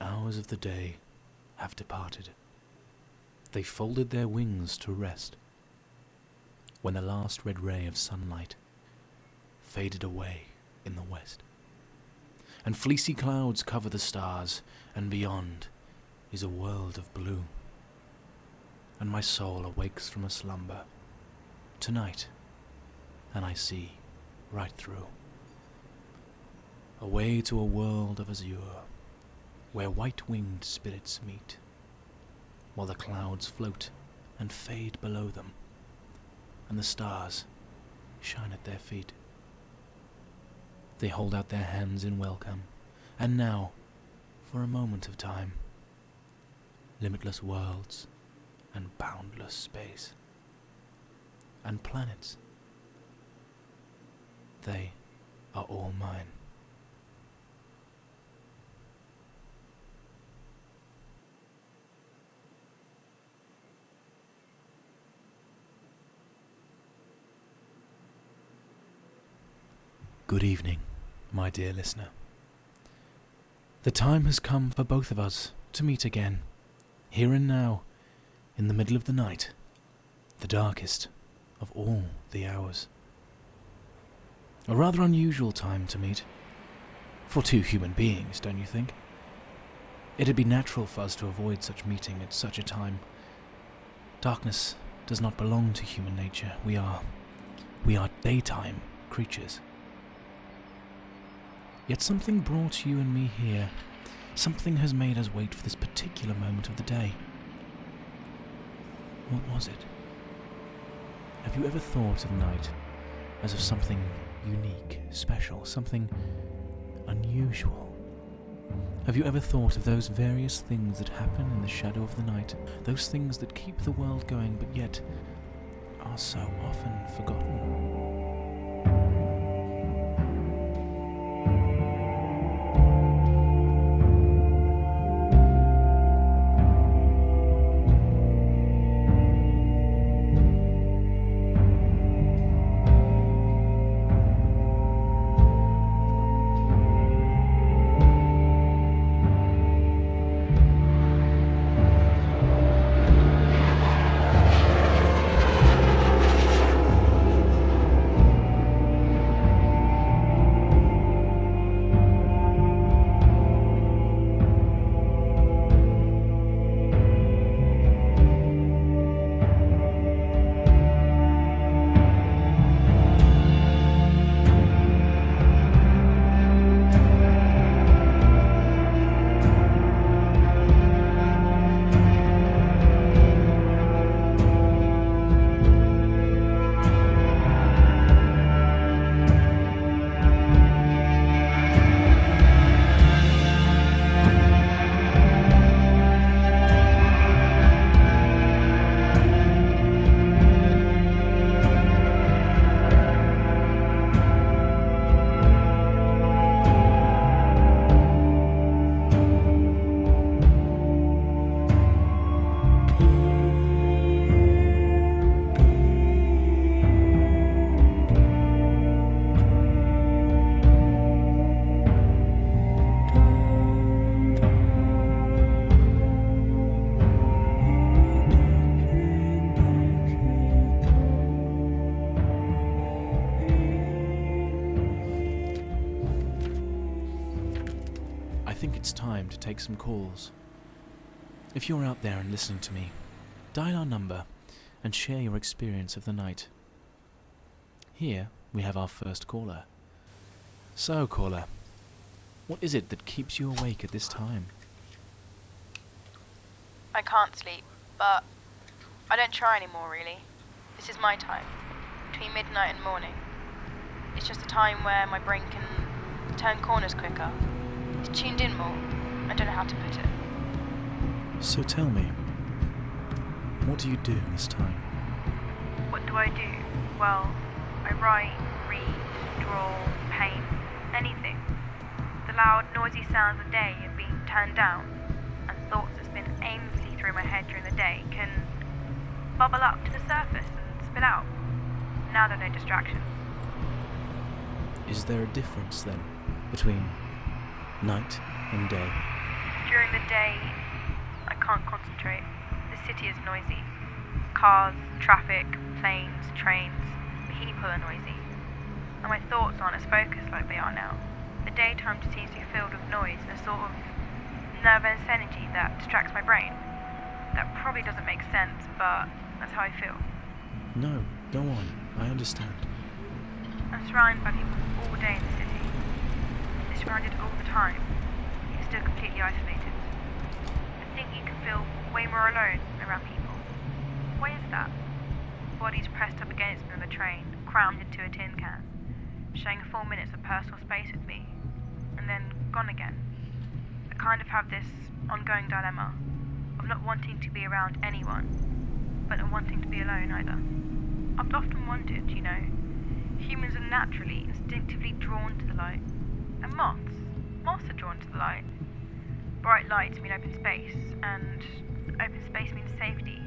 hours of the day have departed. They folded their wings to rest when the last red ray of sunlight faded away in the west, and fleecy clouds cover the stars, and beyond is a world of blue. And my soul awakes from a slumber tonight, and I see right through, away to a world of azure, where white-winged spirits meet, while the clouds float and fade below them, and the stars shine at their feet. They hold out their hands in welcome, and now, for a moment of time, limitless worlds and boundless space and planets, they are all mine. Good evening, my dear listener. The time has come for both of us to meet again, here and now, in the middle of the night, the darkest of all the hours. A rather unusual time to meet, for two human beings, don't you think? It'd be natural for us to avoid such meeting at such a time. Darkness does not belong to human nature. We are daytime creatures. Yet something brought you and me here. Something has made us wait for this particular moment of the day. What was it? Have you ever thought of night as of something unique, special, something unusual? Have you ever thought of those various things that happen in the shadow of the night, those things that keep the world going but yet are so often forgotten? I think it's time to take some calls. If you're out there and listening to me, dial our number and share your experience of the night. Here we have our first caller. So, caller, what is it that keeps you awake at this time? I can't sleep, but I don't try anymore, really. This is my time, between midnight and morning. It's just a time where my brain can turn corners quicker. It's tuned in more. I don't know how to put it. So tell me, what do you do in this time? What do I do? Well, I write, read, draw, paint, anything. The loud, noisy sounds of day are being turned down, and thoughts that spin aimlessly through my head during the day can bubble up to the surface and spill out. Now there are no distractions. Is there a difference then between night and day? During the day, I can't concentrate. The city is noisy. Cars, traffic, planes, trains, people are noisy. And my thoughts aren't as focused like they are now. The daytime just seems to be filled with noise and a sort of nervous energy that distracts my brain. That probably doesn't make sense, but that's how I feel. No, go on. I understand. I'm surrounded by people all day in the city. You're surrounded all the time. You're still completely isolated. I think you can feel way more alone around people. Why is that? Bodies pressed up against me on the train, crammed into a tin can, sharing 4 minutes of personal space with me, and then gone again. I kind of have this ongoing dilemma of not wanting to be around anyone, but not wanting to be alone either. I've often wondered, humans are naturally, instinctively drawn to the light. And moths are drawn to the light. Bright lights mean open space, and open space means safety.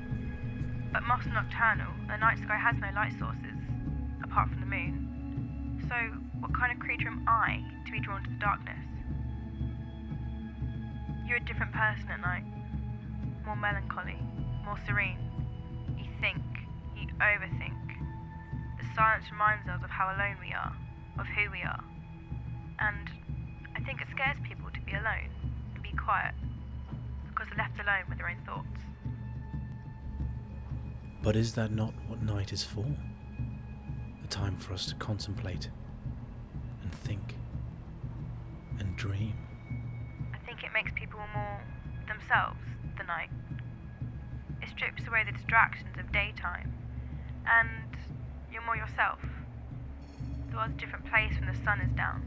But moths are nocturnal, and the night sky has no light sources, apart from the moon. So, what kind of creature am I to be drawn to the darkness? You're a different person at night. More melancholy, more serene. You think, you overthink. The silence reminds us of how alone we are, of who we are. And I think it scares people to be alone, to be quiet, because they're left alone with their own thoughts. But is that not what night is for? A time for us to contemplate and think and dream. I think it makes people more themselves, the night. It strips away the distractions of daytime, and you're more yourself. The world's a different place when the sun is down.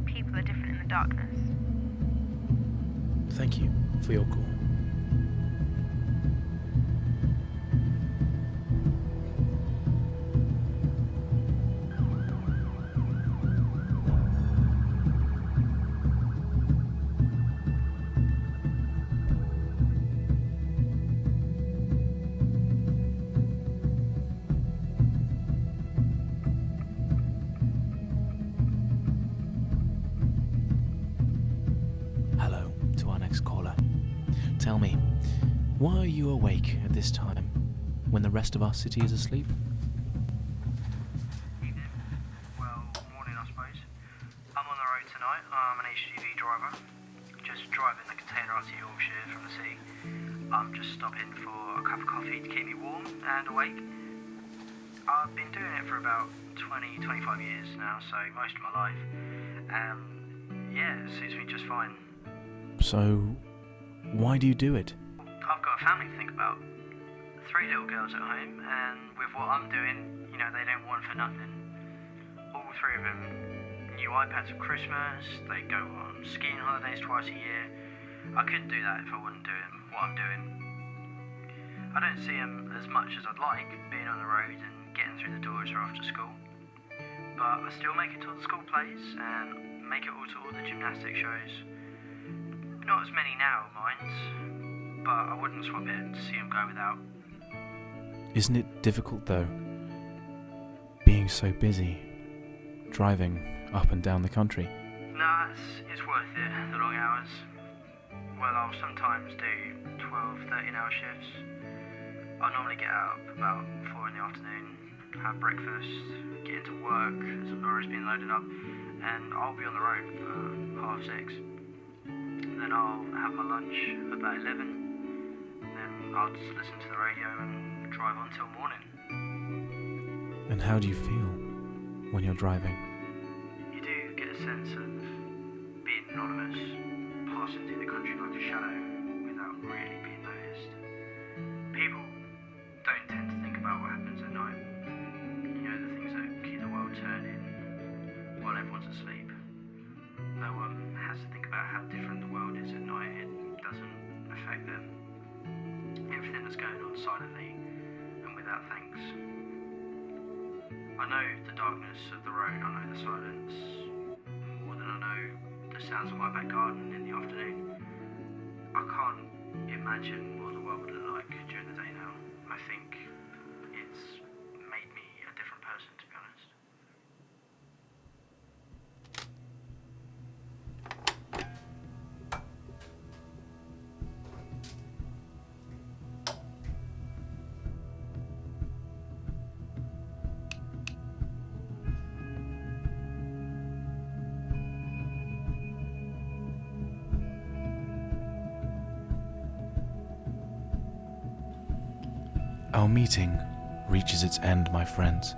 People are different in the darkness. Thank you for your call. Hello to our next caller. Tell me, why are you awake at this time when the rest of our city is asleep? Evening. Well, morning, I suppose. I'm on the road tonight. I'm an HGV driver. Just driving the container out to Yorkshire from the city. I'm just stopping for a cup of coffee to keep me warm and awake. I've been doing it for about 20, 25 years now, so most of my life. Yeah, it suits me just fine. So, why do you do it? I've got a family to think about. 3 little girls at home, and with what I'm doing, they don't want for nothing. All 3 of them new iPads for Christmas, they go on skiing holidays twice a year. I couldn't do that if I wasn't doing what I'm doing. I don't see them as much as I'd like, being on the road and getting through the doors after school. But I still make it to all the school plays, and make it all to all the gymnastic shows. Not as many now, mind, but I wouldn't swap it to see them go without. Isn't it difficult though, being so busy, driving up and down the country? Nah, it's worth it, the long hours. Well, I'll sometimes do 12, 13-hour shifts. I normally get up about 4 in the afternoon, have breakfast, get into work as the lorry's being loaded up, and I'll be on the road for 6:30. Then I'll have my lunch about 11. Then I'll just listen to the radio and drive on till morning. And how do you feel when you're driving? You do get a sense of being anonymous, passing through the country like a shadow without really being noticed. People don't tend to think about what happens at night. The things that keep the world turning while everyone's asleep. No one has to think about how different the world is at night. It doesn't affect them. Everything that's going on silently and without thanks. I know the darkness of the road, I know the silence, more than I know the sounds of my back garden in the afternoon. I can't imagine what the world would look like during the day now. I think it's made me a different person, to be honest. our meeting reaches its end, my friends.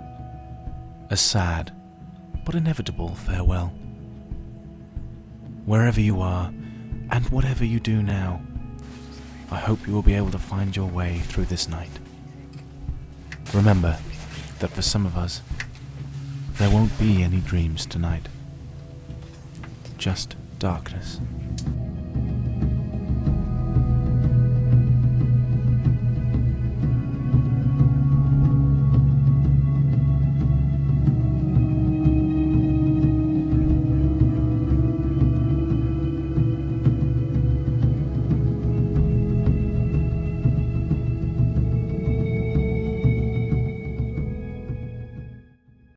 A sad but inevitable farewell. Wherever you are, and whatever you do now, I hope you will be able to find your way through this night. Remember that for some of us, there won't be any dreams tonight. Just darkness.